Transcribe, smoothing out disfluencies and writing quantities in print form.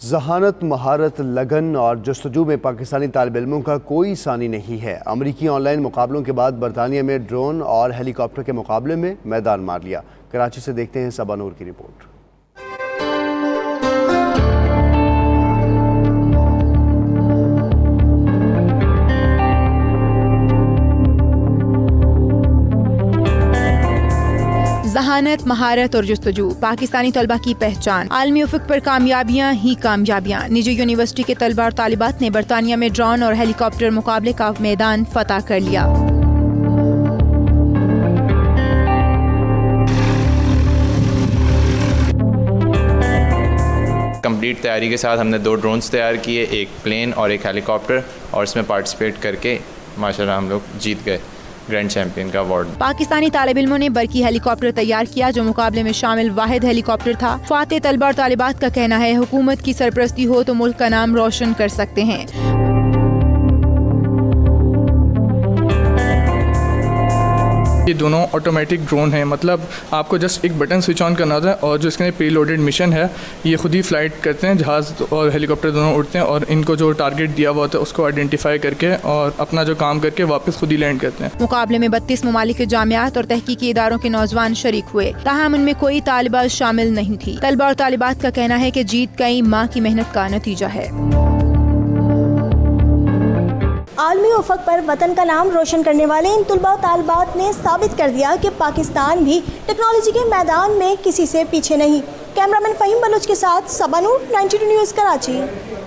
जहानत, महारत, लगन और जस्तजू में पाकिस्तानी तालिब इल्मों का कोई सानी नहीं है। अमरीकी ऑनलाइन मुकाबलों के बाद बरतानिया में ड्रोन और हेलीकॉप्टर के मुकाबले में मैदान मार लिया। कराची से देखते हैं सबा नूर की रिपोर्ट। जहानत, महारत और जस्तजू पाकिस्तानी तलबा की पहचान। आलमी उफ़क़ पर कामयाबियाँ ही कामयाबियाँ। निजी यूनिवर्सिटी के तलबा और तालिबात ने बरतानिया में ड्रोन और हेलीकॉप्टर मुकाबले का मैदान फतह कर लिया। कंप्लीट तैयारी के साथ हमने 2 ड्रोन्स तैयार किए, एक प्लेन और एक हेलीकॉप्टर, और इसमें पार्टिसिपेट करके माशाल्लाह हम लोग जीत गए ग्रैंड चैंपियन का अवार्ड। पाकिस्तानी तालिब इल्मों ने बरकी हेलीकॉप्टर तैयार किया जो मुकाबले में शामिल वाहिद हेलीकॉप्टर था। फाते तलबा और तालिबात का कहना है हुकूमत की सरपरस्ती हो तो मुल्क का नाम रोशन कर सकते हैं। ये दोनों ऑटोमेटिक ड्रोन हैं, मतलब आपको जस्ट एक बटन स्विच ऑन करना होता है और जो इसके प्री लोडेड मिशन है ये खुद ही फ्लाइट करते हैं। जहाज़ और हेलीकॉप्टर दोनों उड़ते हैं और इनको जो टारगेट दिया हुआ होता है उसको आइडेंटिफाई करके और अपना जो काम करके वापस खुद ही लैंड करते हैं। मुकाबले में 32 ममालिक के जामियात और तहकीकी इदारों के नौजवान शरीक हुए, ताहम उनमें कोई तालिबा शामिल नहीं थी। तलबा और तालिबात का कहना है कि जीत कई माह की मेहनत का नतीजा है। आलमी उफ़क़ पर वतन का नाम रोशन करने वाले इन तलबा और तालिबात ने साबित कर दिया कि पाकिस्तान भी टेक्नोलॉजी के मैदान में किसी से पीछे नहीं। कैमरामैन फ़हीम बलूच के साथ सबा नूर, 92 न्यूज़, कराची।